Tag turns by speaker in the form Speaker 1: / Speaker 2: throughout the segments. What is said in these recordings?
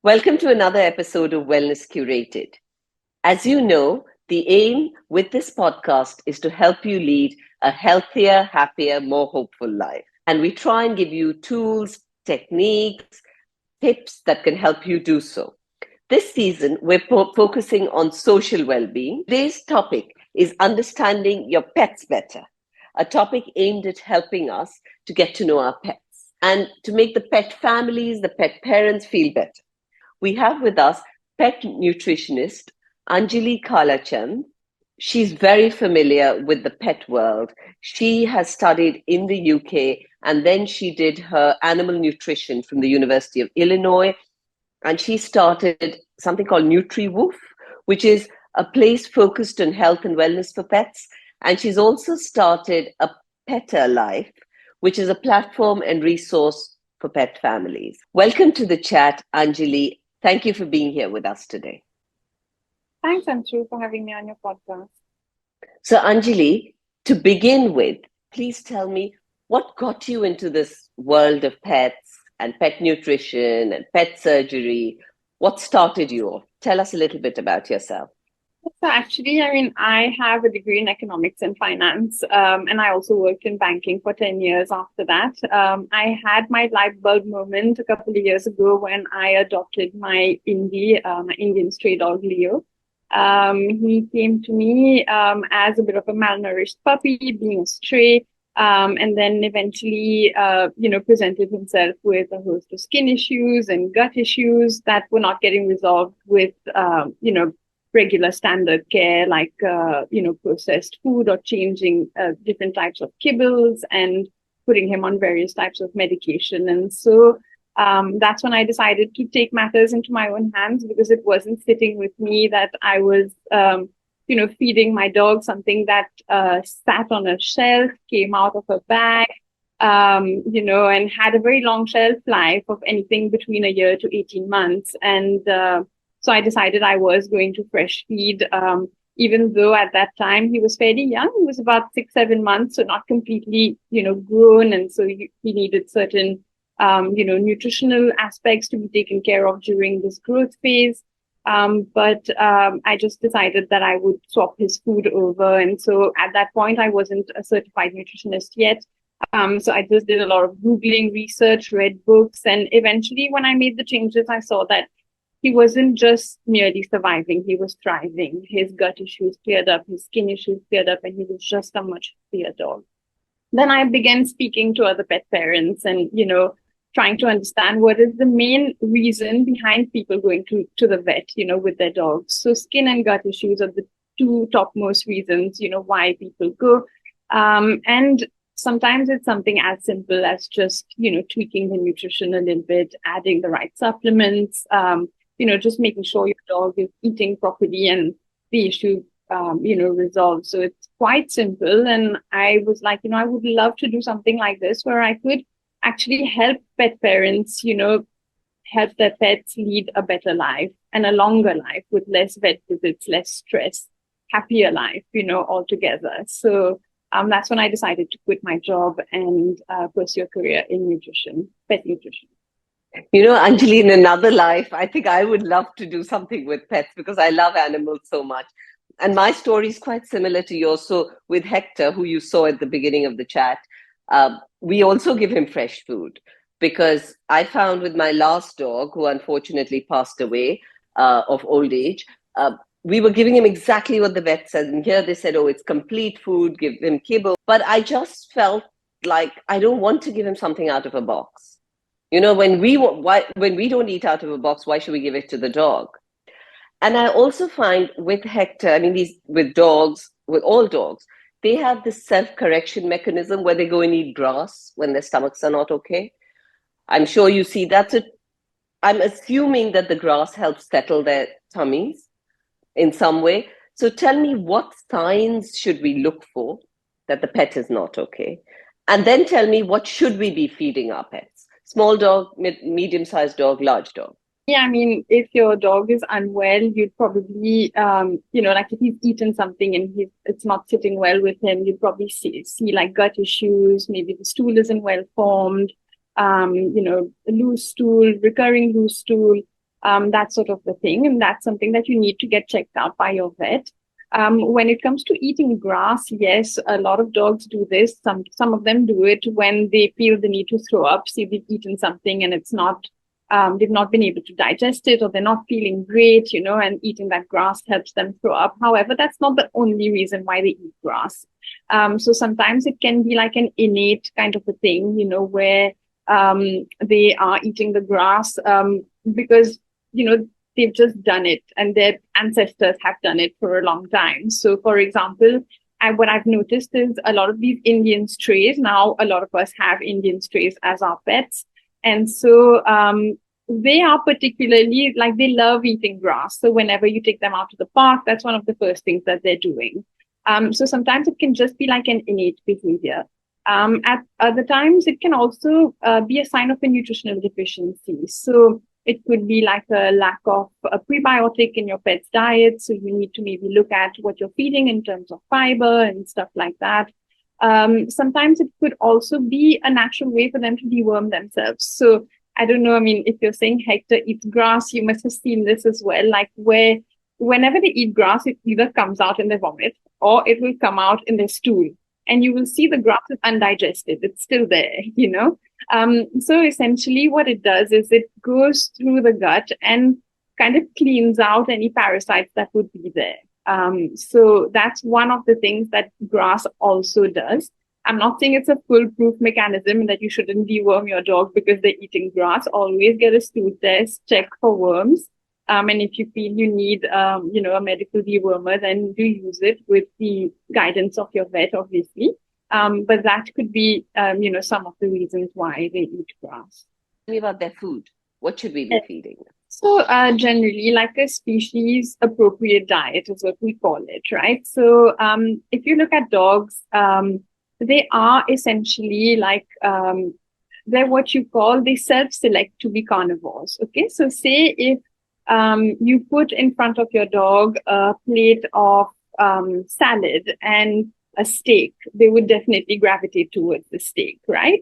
Speaker 1: Welcome to another episode of Wellness Curated. As you know, the aim with this podcast is to help you lead a healthier, happier, more hopeful life. And we try and give you tools, techniques, tips that can help you do so. This season, we're focusing on social well-being. Today's topic is understanding your pets better, a topic aimed at helping us to get to know our pets and to make the pet families, the pet parents feel better. We have with us pet nutritionist Anjali Kalachand. She's very familiar with the pet world. She has studied in the UK and then she did her animal nutrition from the University of Illinois. And she started something called Nutriwoof, which is a place focused on health and wellness for pets. And she's also started a Petter Life, which is a platform and resource for pet families. Welcome to the chat, Anjali. Thank you for being here with us today.
Speaker 2: Thanks, Anshu, for having me on your podcast.
Speaker 1: So, Anjali, to begin with, please tell me what got you into this world of pets and pet nutrition and pet surgery? What started you off? Tell us a little bit about yourself.
Speaker 2: So actually, I have a degree in economics and finance, and I also worked in banking for 10 years after that. I had my light bulb moment a couple of years ago when I adopted my Indian stray dog, Leo. He came to me as a bit of a malnourished puppy, being a stray, and then eventually, presented himself with a host of skin issues and gut issues that were not getting resolved with, regular standard care like, processed food or changing different types of kibbles and putting him on various types of medication. And so that's when I decided to take matters into my own hands because it wasn't sitting with me that I was, feeding my dog something that sat on a shelf, came out of a bag, and had a very long shelf life of anything between a year to 18 months. And so I decided I was going to fresh feed, even though at that time he was fairly young. He was about 6-7 months, so not completely, grown. And so he needed certain, nutritional aspects to be taken care of during this growth phase. But I just decided that I would swap his food over. And so at that point, I wasn't a certified nutritionist yet. So I just did a lot of Googling research, read books. And eventually when I made the changes, I saw that he wasn't just merely surviving, he was thriving. His gut issues cleared up, his skin issues cleared up, and he was just a much healthier dog. Then I began speaking to other pet parents and, trying to understand what is the main reason behind people going to the vet, with their dogs. So skin and gut issues are the two topmost reasons, why people go. And sometimes it's something as simple as just, tweaking the nutrition a little bit, adding the right supplements, just making sure your dog is eating properly and the issue, resolved. So it's quite simple. And I was like, I would love to do something like this where I could actually help pet parents, help their pets lead a better life and a longer life with less vet visits, less stress, happier life, altogether. So that's when I decided to quit my job and pursue a career in nutrition, pet nutrition.
Speaker 1: Anjali, in another life, I think I would love to do something with pets because I love animals so much. And my story is quite similar to yours. So with Hector, who you saw at the beginning of the chat, we also give him fresh food because I found with my last dog, who unfortunately passed away of old age, we were giving him exactly what the vet said. And here they said, oh, it's complete food, give him kibble. But I just felt like I don't want to give him something out of a box. When we don't eat out of a box, why should we give it to the dog? And I also find with Hector, with all dogs, they have this self-correction mechanism where they go and eat grass when their stomachs are not okay. I'm sure you see I'm assuming that the grass helps settle their tummies in some way. So tell me, what signs should we look for that the pet is not okay? And then tell me, what should we be feeding our pets? Small dog, medium-sized dog, large dog.
Speaker 2: Yeah, if your dog is unwell, you'd probably, like if he's eaten something and it's not sitting well with him, you'd probably see like gut issues. Maybe the stool isn't well formed, loose stool, recurring loose stool. that sort of the thing. And that's something that you need to get checked out by your vet. When it comes to eating grass, yes, a lot of dogs do this. Some of them do it when they feel the need to throw up, see they've eaten something and it's not, they've not been able to digest it, or they're not feeling great, and eating that grass helps them throw up. However, that's not the only reason why they eat grass. So sometimes it can be like an innate kind of a thing, where they are eating the grass because, they've just done it and their ancestors have done it for a long time. So, for example, what I've noticed is a lot of these Indian strays, now a lot of us have Indian strays as our pets. And so they are particularly like, they love eating grass. So whenever you take them out to the park, that's one of the first things that they're doing. So sometimes it can just be like an innate behavior. At other times, it can also be a sign of a nutritional deficiency. So it could be like a lack of a prebiotic in your pet's diet. So you need to maybe look at what you're feeding in terms of fiber and stuff like that. Sometimes it could also be a natural way for them to deworm themselves. So I don't know. I mean, if you're saying Hector eats grass, you must have seen this as well. Like where whenever they eat grass, it either comes out in their vomit or it will come out in their stool. And you will see the grass is undigested. It's still there. So essentially what it does is it goes through the gut and kind of cleans out any parasites that would be there. So that's one of the things that grass also does. I'm not saying it's a foolproof mechanism that you shouldn't deworm your dog because they're eating grass. Always get a stool test, check for worms. And if you feel you need, a medical dewormer, then do use it with the guidance of your vet, obviously. But that could be, some of the reasons why they eat grass.
Speaker 1: Tell me about their food. What should we be feeding them?
Speaker 2: So generally, like a species appropriate diet is what we call it, right? So if you look at dogs, they are essentially like, they're what you call, they self-select to be carnivores. Okay, so say if you put in front of your dog a plate of salad and a steak, they would definitely gravitate towards the steak, right?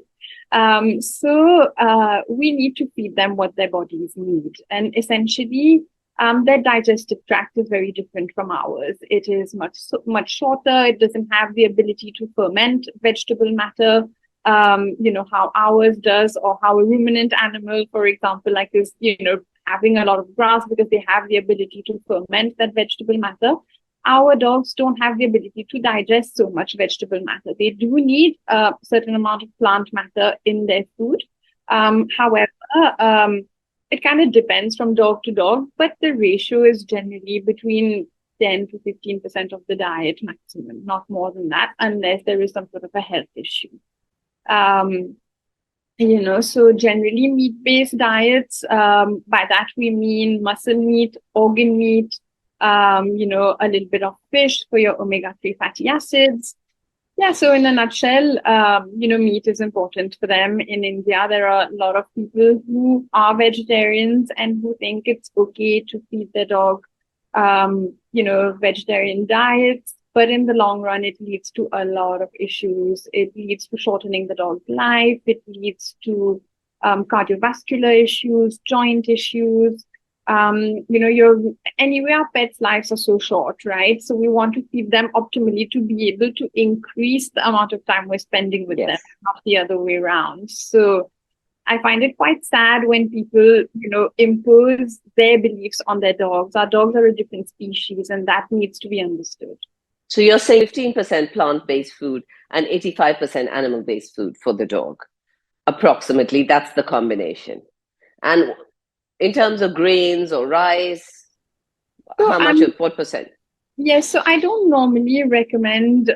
Speaker 2: So we need to feed them what their bodies need. And essentially, their digestive tract is very different from ours. It is much shorter. It doesn't have the ability to ferment vegetable matter, how ours does, or how a ruminant animal, for example, like is, having a lot of grass because they have the ability to ferment that vegetable matter. Our dogs don't have the ability to digest so much vegetable matter. They do need a certain amount of plant matter in their food. However, it kind of depends from dog to dog, but the ratio is generally between 10 to 15% of the diet maximum, not more than that, unless there is some sort of a health issue. So generally meat-based diets, by that we mean muscle meat, organ meat, a little bit of fish for your omega-3 fatty acids. Yeah, so in a nutshell, meat is important for them. In India, there are a lot of people who are vegetarians and who think it's okay to feed their dog, vegetarian diets. But in the long run, it leads to a lot of issues. It leads to shortening the dog's life. It leads to cardiovascular issues, joint issues. Anyway, our pets' lives are so short, right? So we want to feed them optimally to be able to increase the amount of time we're spending with them, not the other way around. So I find it quite sad when people, impose their beliefs on their dogs. Our dogs are a different species, and that needs to be understood.
Speaker 1: So you're saying 15% plant-based food and 85% animal-based food for the dog. Approximately, that's the combination. And in terms of grains or rice, how much of what percent?
Speaker 2: Yes, so I don't normally recommend,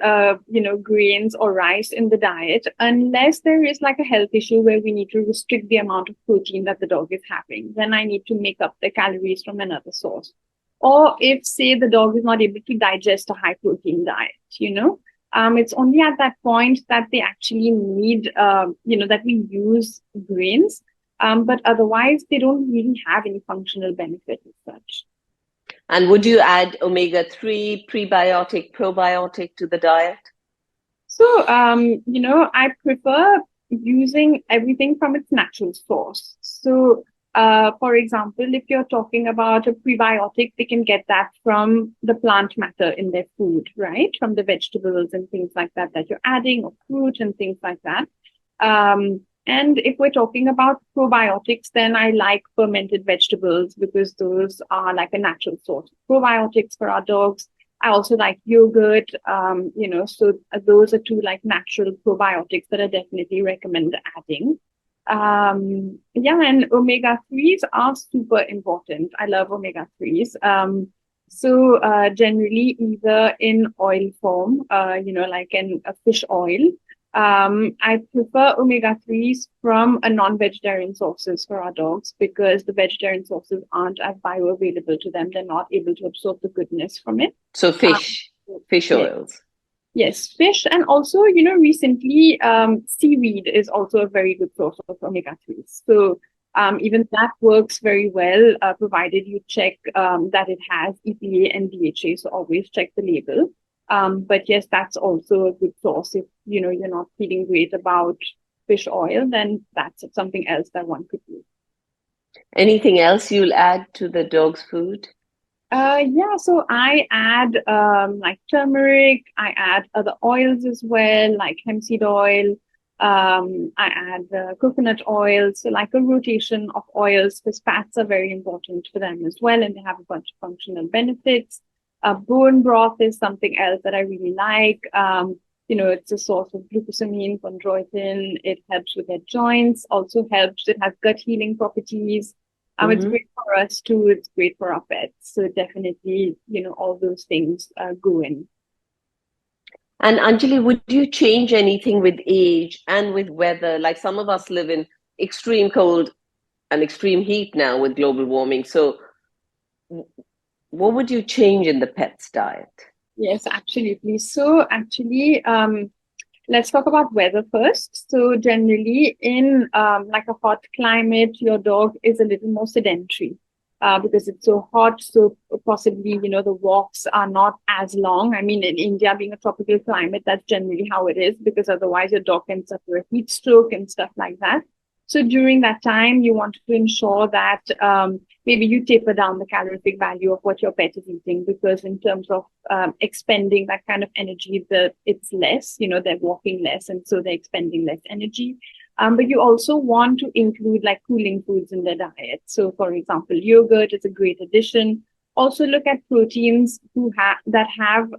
Speaker 2: grains or rice in the diet unless there is like a health issue where we need to restrict the amount of protein that the dog is having. Then I need to make up the calories from another source. Or if, say, the dog is not able to digest a high protein diet, it's only at that point that they actually need, that we use grains. But otherwise, they don't really have any functional benefit as such.
Speaker 1: And would you add omega-3, prebiotic, probiotic to the diet?
Speaker 2: So, I prefer using everything from its natural source. So, For example, if you're talking about a prebiotic, they can get that from the plant matter in their food, right? From the vegetables and things like that that you're adding, or fruit and things like that. And if we're talking about probiotics, then I like fermented vegetables because those are like a natural source of probiotics for our dogs. I also like yogurt, so those are two like natural probiotics that I definitely recommend adding. Yeah, and omega 3s are super important. I love omega 3s. Generally either in oil form, like in a fish oil. I prefer omega 3s from a non-vegetarian sources for our dogs because the vegetarian sources aren't as bioavailable to them. They're not able to absorb the goodness from it.
Speaker 1: So fish
Speaker 2: Yes.
Speaker 1: oils.
Speaker 2: Yes, fish, and also, recently, seaweed is also a very good source of omega-3s. So, even that works very well, provided you check that it has EPA and DHA. So always check the label. But yes, that's also a good source. If, you're not feeling great about fish oil, then that's something else that one could do.
Speaker 1: Anything else you'll add to the dog's food?
Speaker 2: Yeah, so I add like turmeric, I add other oils as well, like hemp seed oil. I add coconut oil, so like a rotation of oils because fats are very important for them as well, and they have a bunch of functional benefits. Bone broth is something else that I really like. It's a source of glucosamine, chondroitin. It helps with their joints, also helps. It has gut healing properties. It's great for us too. It's great for our pets. So definitely, all those things go in.
Speaker 1: And Anjali, would you change anything with age and with weather? Like some of us live in extreme cold and extreme heat now with global warming. So what would you change in the pet's diet?
Speaker 2: Yes, absolutely. So actually, let's talk about weather first. So generally in like a hot climate, your dog is a little more sedentary because it's so hot. So possibly, the walks are not as long. I mean, in India being a tropical climate, that's generally how it is because otherwise your dog can suffer a heat stroke and stuff like that. So during that time, you want to ensure that maybe you taper down the calorific value of what your pet is eating because in terms of expending that kind of energy, it's less, they're walking less and so they're expending less energy. But you also want to include like cooling foods in their diet. So for example, yogurt is a great addition. Also look at proteins that have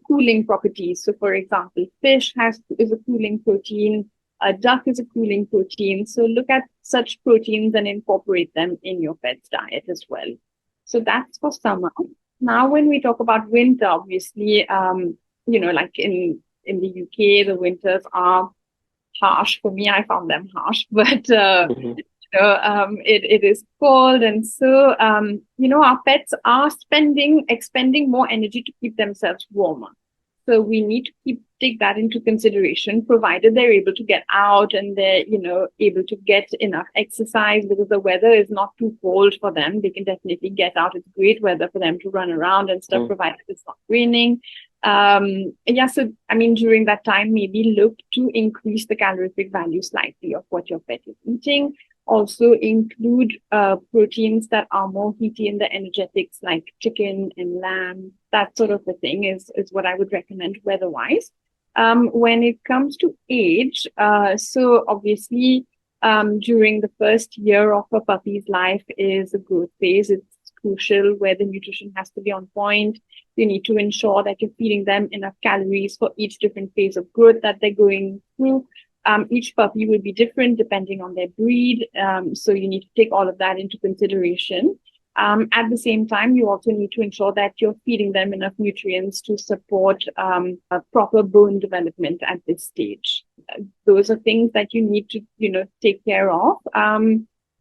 Speaker 2: cooling properties. So for example, fish is a cooling protein. A duck is a cooling protein. So look at such proteins and incorporate them in your pet's diet as well. So that's for summer. Now, when we talk about winter, obviously, like in the UK, the winters are harsh. For me, I found them harsh, but it is cold, and so our pets are expending more energy to keep themselves warmer. So we need to take that into consideration, provided they're able to get out and they're, able to get enough exercise because the weather is not too cold for them. They can definitely get out. It's great weather for them to run around and stuff, provided it's not raining. So, I mean, during that time, maybe look to increase the calorific value slightly of what your pet is eating. Also include proteins that are more heaty in the energetics like chicken and lamb. That sort of a thing is what I would recommend weather-wise. When it comes to age, so obviously during the first year of a puppy's life is a growth phase. It's crucial where the nutrition has to be on point. You need to ensure that you're feeding them enough calories for each different phase of growth that they're going through. Each puppy will be different depending on their breed. So you need to take all of that into consideration. At the same time, you also need to ensure that you're feeding them enough nutrients to support a proper bone development at this stage. Those are things that you need to, take care of.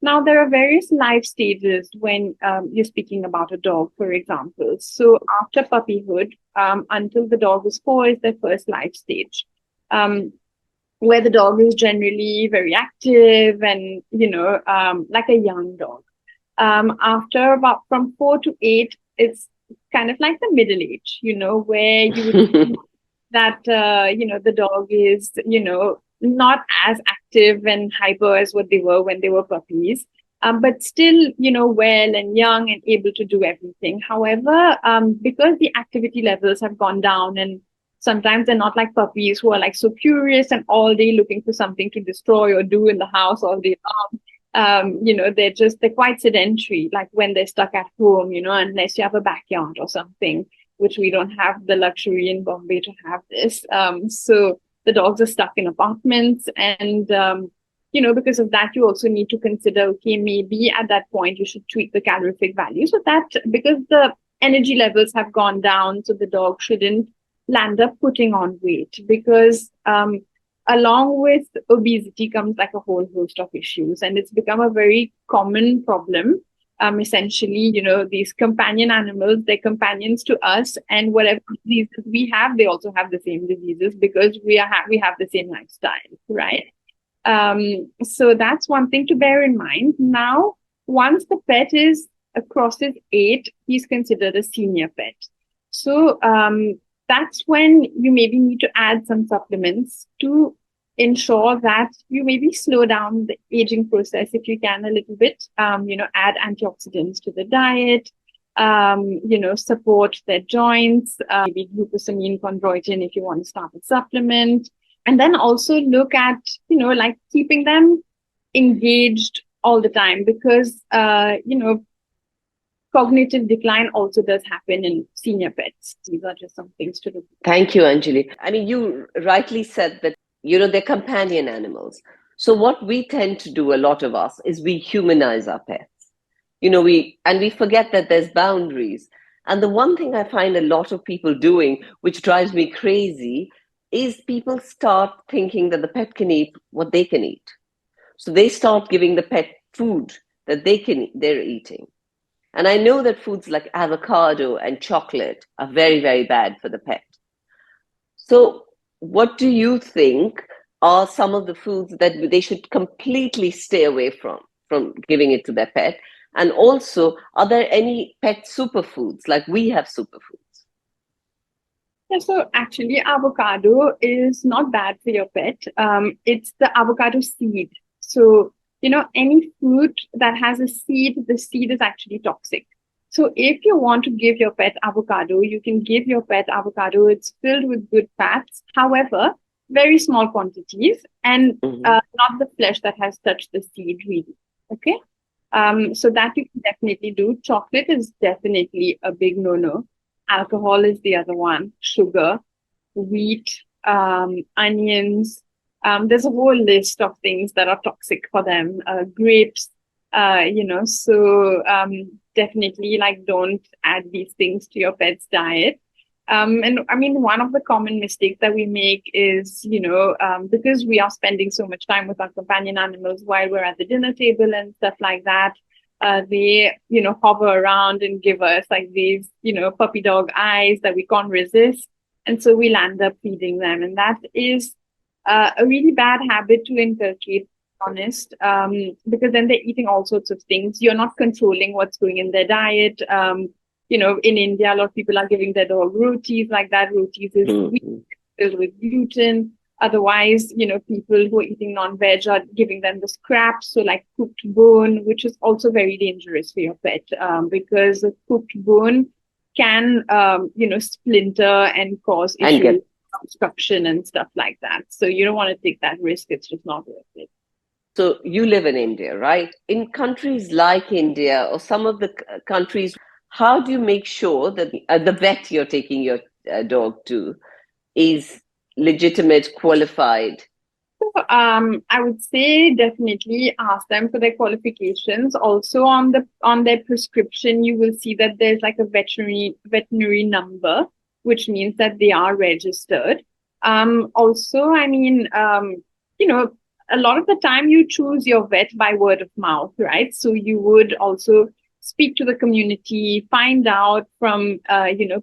Speaker 2: Now, there are various life stages when you're speaking about a dog, for example. So after puppyhood, until the dog is 4 is their first life stage. Where the dog is generally very active and, like a young dog. After about from 4 to 8, it's kind of like the middle age, where you would see that, the dog is, not as active and hyper as what they were when they were puppies. but still, well and young and able to do everything. However, because the activity levels have gone down, and sometimes they're not like puppies who are like so curious and all day looking for something to destroy or do in the house all day long. They're quite sedentary, like when they're stuck at home, unless you have a backyard or something, which we don't have the luxury in Bombay to have this. So the dogs are stuck in apartments, and because of that, you also need to consider, okay, maybe at that point you should tweak the calorific value so that, because the energy levels have gone down, so the dog shouldn't land up putting on weight, because along with obesity comes like a whole host of issues, and it's become a very common problem. Essentially, these companion animals, they're companions to us, and whatever diseases we have, they also have the same diseases because we have the same lifestyle, right? So that's one thing to bear in mind. Now, once the pet crosses 8, he's considered a senior pet. So that's when you maybe need to add some supplements to ensure that you maybe slow down the aging process if you can a little bit. Add antioxidants to the diet. Support their joints. Maybe glucosamine chondroitin if you want to start a supplement. And then also look at, like keeping them engaged all the time, because, cognitive decline also does happen in senior pets. These are just some things to look at.
Speaker 1: Thank you, Anjali. I mean, you rightly said that, they're companion animals. So what we tend to do, a lot of us, is we humanize our pets. We forget that there's boundaries. And the one thing I find a lot of people doing, which drives me crazy, is people start thinking that the pet can eat what they can eat. So they start giving the pet food that they're eating. And I know that foods like avocado and chocolate are very, very bad for the pet. So what do you think are some of the foods that they should completely stay away from giving it to their pet? And also, are there any pet superfoods, like we have superfoods?
Speaker 2: Yeah, so actually, avocado is not bad for your pet. It's the avocado seed. So, any fruit that has a seed, the seed is actually toxic. So if you want to give your pet avocado, you can give your pet avocado. It's filled with good fats. However, very small quantities, and not the flesh that has touched the seed really. Okay. So that you can definitely do. Chocolate is definitely a big no-no. Alcohol is the other one. Sugar, wheat, onions. There's a whole list of things that are toxic for them. Grapes, so definitely don't add these things to your pet's diet. And I mean, one of the common mistakes that we make is, because we are spending so much time with our companion animals while we're at the dinner table and stuff like that, they, hover around and give us like these, puppy dog eyes that we can't resist. And so we'll end up feeding them. And that is a really bad habit to inculcate, honest, because then they're eating all sorts of things. You're not controlling what's going in their diet. In India, a lot of people are giving their dog rotis like that. Rotis is filled with gluten. Otherwise, people who are eating non-veg are giving them the scraps, so like cooked bone, which is also very dangerous for your pet, because the cooked bone can, splinter and cause issues, obstruction and stuff like that. So you don't want to take that risk. It's just not worth it.
Speaker 1: So you live in India, right? In countries like India or some of the countries, how do you make sure that the vet you're taking your dog to is legitimate, qualified?
Speaker 2: So, I would say definitely ask them for their qualifications. Also on their prescription, you will see that there's like a veterinary number, which means that they are registered. Also, I mean, a lot of the time you choose your vet by word of mouth, right? So you would also speak to the community, find out from,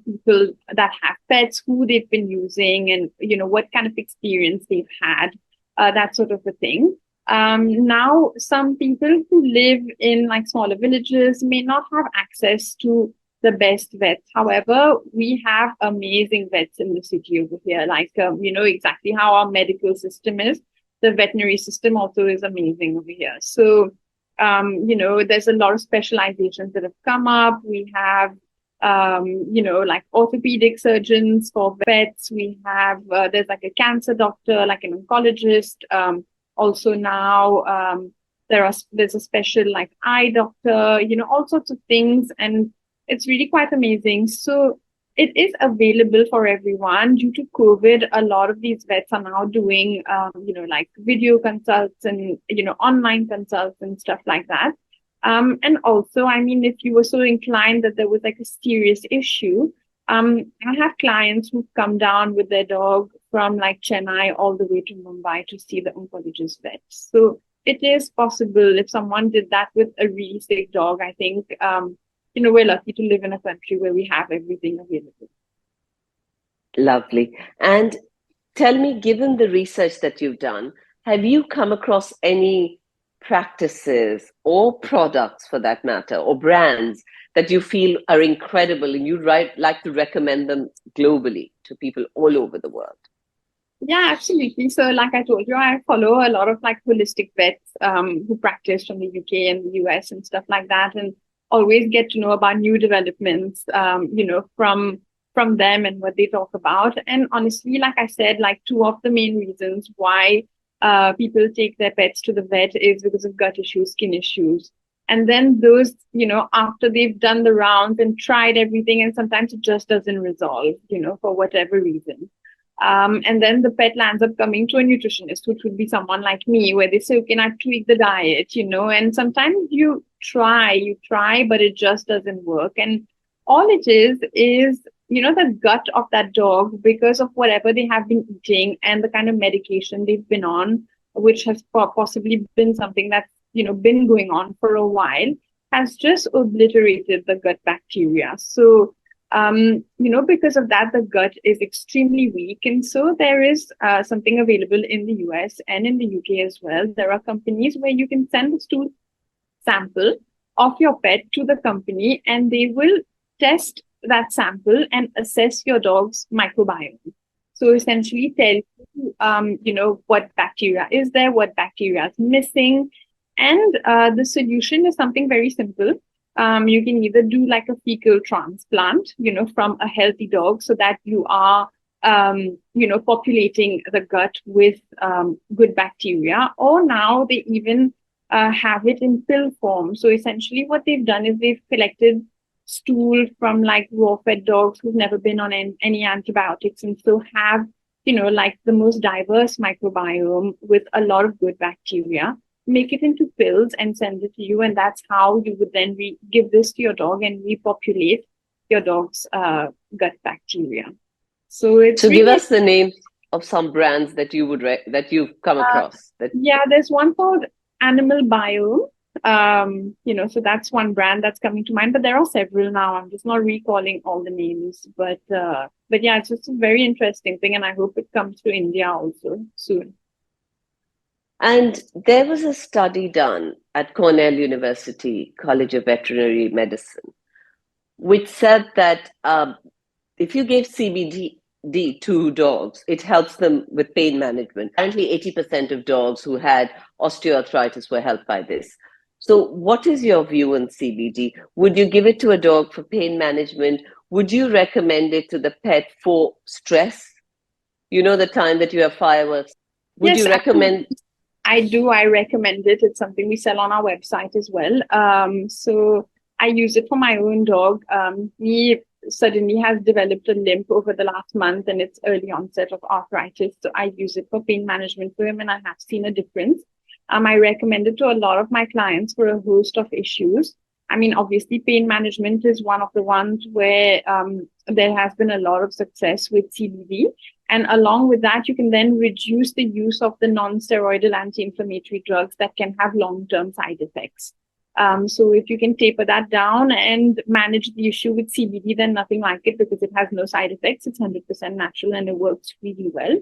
Speaker 2: people that have pets, who they've been using and, what kind of experience they've had, that sort of a thing. Now, some people who live in like smaller villages may not have access to the best vets. However, we have amazing vets in the city over here. Like, exactly how our medical system is. The veterinary system also is amazing over here. So There's a lot of specializations that have come up. We have, like orthopedic surgeons for vets. We have, there's like a cancer doctor, like an oncologist. Also now, there's a special like eye doctor, all sorts of things. And it's really quite amazing. So it is available for everyone. Due to COVID, a lot of these vets are now doing, like video consults and, online consults and stuff like that. And also, I mean, if you were so inclined that there was like a serious issue, I have clients who've come down with their dog from like Chennai all the way to Mumbai to see the oncologist vet. So it is possible if someone did that with a really sick dog. I think, we're lucky to live in a country where we have everything available.
Speaker 1: Lovely. And tell me, given the research that you've done, have you come across any practices or products for that matter, or brands that you feel are incredible and you'd like to recommend them globally to people all over the world?
Speaker 2: Yeah, absolutely. So like I told you, I follow a lot of like holistic vets who practice from the UK and the US and stuff like that, and always get to know about new developments, from them and what they talk about. And honestly, like I said, like two of the main reasons why people take their pets to the vet is because of gut issues, skin issues. And then those, after they've done the rounds and tried everything, and sometimes it just doesn't resolve, for whatever reason. And then the pet lands up coming to a nutritionist, which would be someone like me, where they say, okay, I've tweaked the diet, and sometimes you try, but it just doesn't work. And all it is, the gut of that dog, because of whatever they have been eating and the kind of medication they've been on, which has possibly been something that's, been going on for a while, has just obliterated the gut bacteria. So, because of that, the gut is extremely weak. And so there is something available in the US and in the UK as well. There are companies where you can send a stool sample of your pet to the company, and they will test that sample and assess your dog's microbiome. So essentially tell you, what bacteria is there, what bacteria is missing. And the solution is something very simple. You can either do like a fecal transplant, from a healthy dog, so that you are, populating the gut with good bacteria. Or now they even have it in pill form. So essentially what they've done is they've collected stool from like raw-fed dogs who've never been on any antibiotics, and so have, like the most diverse microbiome with a lot of good bacteria, make it into pills and send it to you. And that's how you would then give this to your dog and repopulate your dog's gut bacteria. So it's
Speaker 1: give us the names of some brands that you would that you've come across.
Speaker 2: Yeah, there's one called Animal Biome. So that's one brand that's coming to mind, but there are several now. I'm just not recalling all the names, but yeah, it's just a very interesting thing, and I hope it comes to India also soon.
Speaker 1: And there was a study done at Cornell University College of Veterinary Medicine, which said that if you gave CBD to dogs, it helps them with pain management. Apparently, 80% of dogs who had osteoarthritis were helped by this. So what is your view on CBD? Would you give it to a dog for pain management? Would you recommend it to the pet for stress? The time that you have fireworks. Would you recommend?
Speaker 2: I do. I recommend it. It's something we sell on our website as well. So I use it for my own dog. He suddenly has developed a limp over the last month, and it's early onset of arthritis. So I use it for pain management for him, and I have seen a difference. I recommend it to a lot of my clients for a host of issues. I mean, obviously, pain management is one of the ones where there has been a lot of success with CBD. And along with that, you can then reduce the use of the non-steroidal anti-inflammatory drugs that can have long-term side effects. So if you can taper that down and manage the issue with CBD, then nothing like it, because it has no side effects. It's 100% natural and it works really well.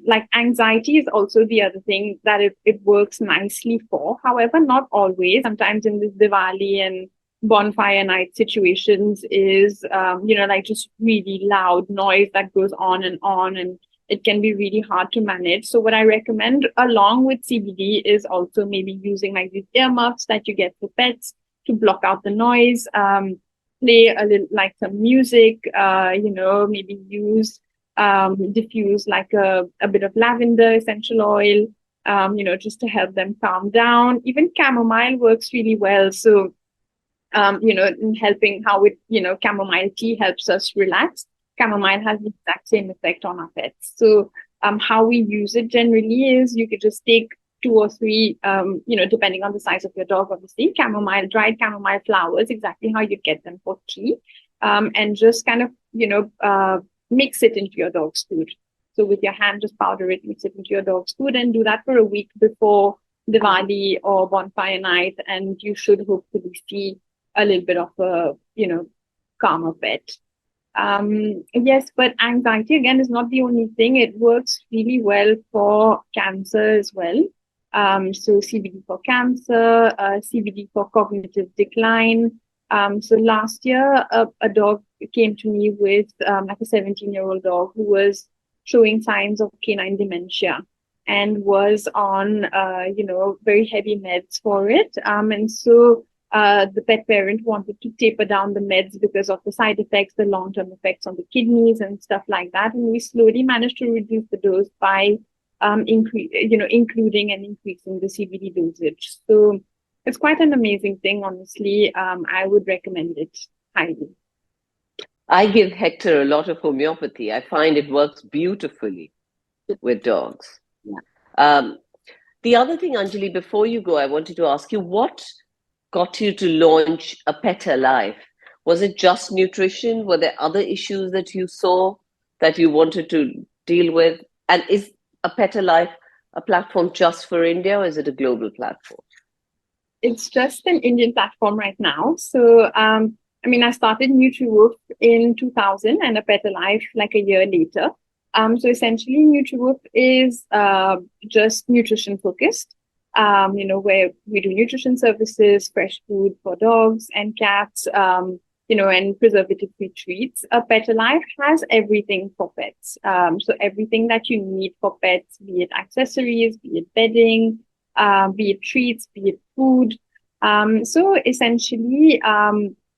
Speaker 2: Like anxiety is also the other thing that it works nicely for. However, not always. Sometimes in this Diwali and bonfire night situations is, like just really loud noise that goes on, and it can be really hard to manage. So what I recommend along with CBD is also maybe using like these earmuffs that you get for pets to block out the noise, play a little like some music, maybe use diffuse like a bit of lavender essential oil, just to help them calm down. Even chamomile works really well. So, in helping how chamomile tea helps us relax. Chamomile has the exact same effect on our pets. So, how we use it generally is you could just take 2 or 3, depending on the size of your dog, obviously, dried chamomile flowers, exactly how you get them for tea, and just kind of, mix it into your dog's food. So with your hand, just powder it, mix it into your dog's food, and do that for a week before Diwali or bonfire night, and you should hopefully see a little bit of a, calmer pet. Yes, but anxiety again is not the only thing. It works really well for cancer as well. So CBD for cancer, CBD for cognitive decline. So last year, a dog came to me with like a 17-year-old dog who was showing signs of canine dementia and was on, very heavy meds for it. And so the pet parent wanted to taper down the meds because of the side effects, the long-term effects on the kidneys and stuff like that. And we slowly managed to reduce the dose by including and increasing the CBD dosage. So it's quite an amazing thing, honestly. I would recommend it highly.
Speaker 1: I give Hector a lot of homeopathy. I find it works beautifully with dogs.
Speaker 2: Yeah.
Speaker 1: The other thing, Anjali, before you go, I wanted to ask you, what got you to launch A Pet Alive? Was it just nutrition? Were there other issues that you saw that you wanted to deal with? And is A Pet Alive a platform just for India, or is it a global platform?
Speaker 2: It's just an Indian platform right now. So, I started Nutriwoof in 2000 and A Pet Alive like a year later. So essentially, Nutriwoof is just nutrition focused, where we do nutrition services, fresh food for dogs and cats, and preservative-free treats. A Pet Alive has everything for pets. So everything that you need for pets, be it accessories, be it bedding, be it treats, be it food. So essentially,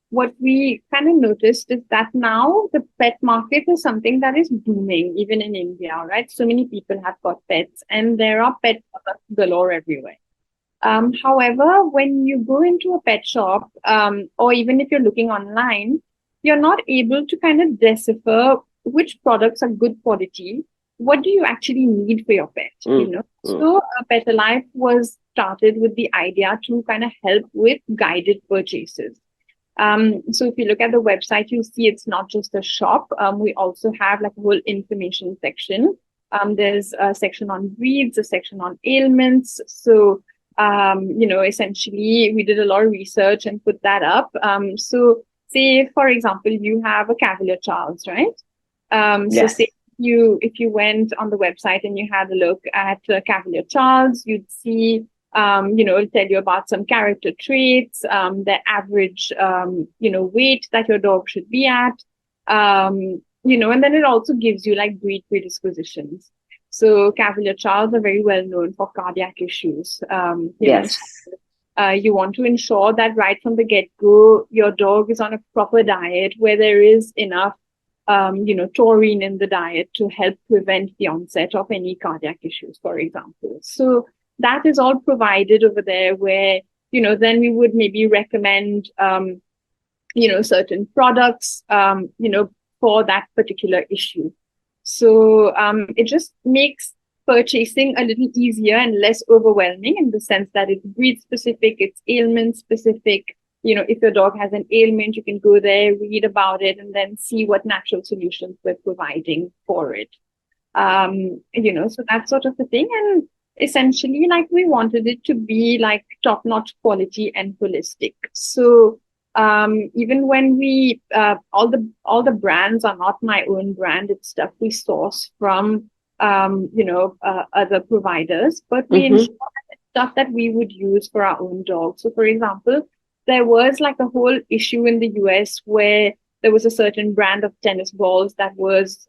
Speaker 2: what we kind of noticed is that now the pet market is something that is booming, even in India, right? So many people have got pets and there are pet products galore everywhere. However, when you go into a pet shop, or even if you're looking online, you're not able to kind of decipher which products are good quality. What do you actually need for your pet? So Pet Alive was started with the idea to kind of help with guided purchases. So if you look at the website, you see it's not just a shop. We also have like a whole information section. There's a section on breeds, a section on ailments. So, essentially we did a lot of research and put that up. So say, for example, you have a Cavalier Charles, right?
Speaker 1: Yes.
Speaker 2: So say if you went on the website and you had a look at Cavalier Charles, you'd see, it'll tell you about some character traits, the average, weight that your dog should be at, and then it also gives you like breed predispositions. So Cavalier Charles are very well known for cardiac issues.
Speaker 1: Yes.
Speaker 2: You want to ensure that right from the get-go, your dog is on a proper diet where there is enough taurine in the diet to help prevent the onset of any cardiac issues, for example. So that is all provided over there where, then we would maybe recommend, certain products, for that particular issue. So it just makes purchasing a little easier and less overwhelming in the sense that it's breed specific, it's ailment specific. If your dog has an ailment, you can go there, read about it, and then see what natural solutions we're providing for it. So that's sort of the thing. And essentially, like, we wanted it to be like top-notch quality and holistic. So even when we all the brands are not my own brand, it's stuff we source from other providers, but we ensure that it's stuff that we would use for our own dogs. So for example, there was like a whole issue in the US where there was a certain brand of tennis balls that was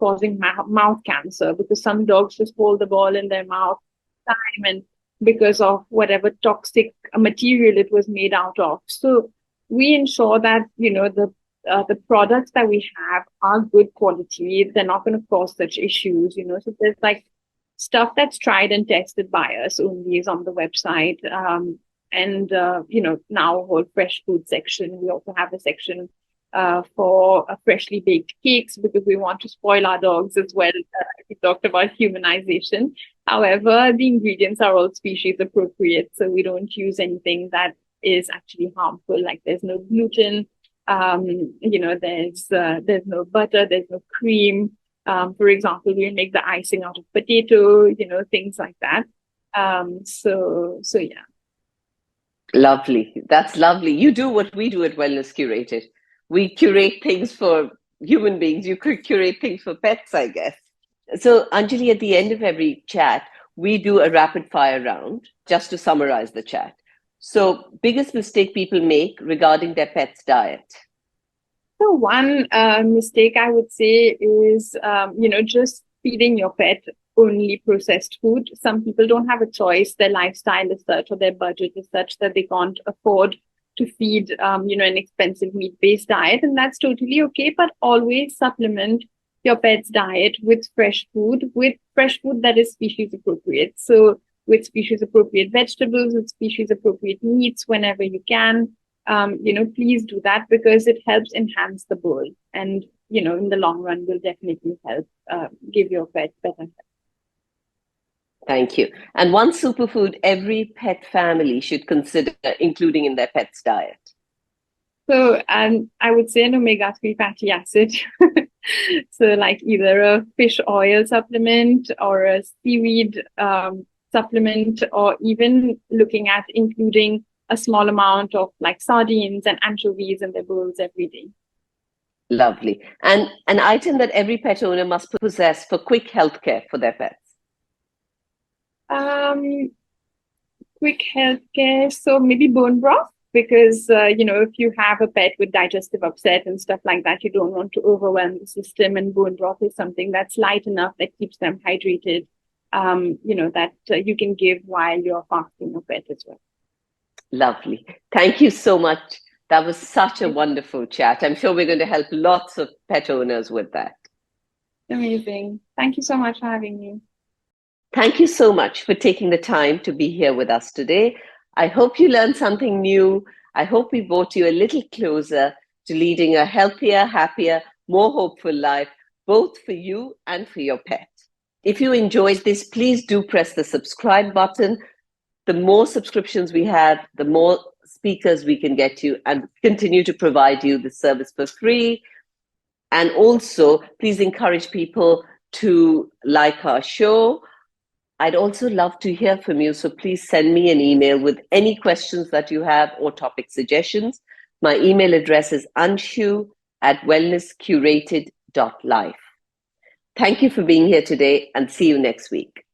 Speaker 2: causing mouth cancer, because some dogs just hold the ball in their mouth time, and because of whatever toxic material it was made out of. So we ensure that, the products that we have are good quality. They're not going to cause such issues, So there's like stuff that's tried and tested by us only is on the website. Now a whole fresh food section. We also have a section for freshly baked cakes, because we want to spoil our dogs as well. We talked about humanization. However, the ingredients are all species appropriate, so we don't use anything that is actually harmful. Like there's no gluten, there's no butter, there's no cream. For example, we make the icing out of potato, things like that. So yeah.
Speaker 1: Lovely. That's lovely. You do what we do at Wellness Curated. We curate things for human beings. You could curate things for pets, I guess. So, Anjali, at the end of every chat, we do a rapid fire round just to summarize the chat. So, biggest mistake people make regarding their pet's diet?
Speaker 2: So one mistake I would say is, just feeding your pet only processed food. Some people don't have a choice. Their lifestyle is such, or their budget is such, that they can't afford to feed, an expensive meat-based diet. And that's totally okay. But always supplement your pet's diet with fresh food that is species appropriate. So with species appropriate vegetables, with species appropriate meats whenever you can. Please do that, because it helps enhance the bowl, and in the long run will definitely help give your pet better health.
Speaker 1: Thank you. And one superfood every pet family should consider including in their pet's diet?
Speaker 2: So I would say an omega-3 fatty acid. So like either a fish oil supplement or a seaweed supplement, or even looking at including a small amount of like sardines and anchovies in their bowls every day.
Speaker 1: Lovely. And an item that every pet owner must possess for quick healthcare for their pets?
Speaker 2: Quick healthcare. So maybe bone broth, because, if you have a pet with digestive upset and stuff like that, you don't want to overwhelm the system. And bone broth is something that's light enough, that keeps them hydrated, that you can give while you're fasting your pet as well.
Speaker 1: Lovely. Thank you so much. That was such a wonderful chat. I'm sure we're going to help lots of pet owners with that.
Speaker 2: Amazing. Thank you so much for having me.
Speaker 1: Thank you so much for taking the time to be here with us today. I hope you learned something new. I hope we brought you a little closer to leading a healthier, happier, more hopeful life, both for you and for your pet. If you enjoyed this, please do press the subscribe button. The more subscriptions we have, the more speakers we can get you and continue to provide you the service for free. And also, please encourage people to like our show. I'd also love to hear from you, so please send me an email with any questions that you have or topic suggestions. My email address is anshu@wellnesscurated.life. Thank you for being here today, and see you next week.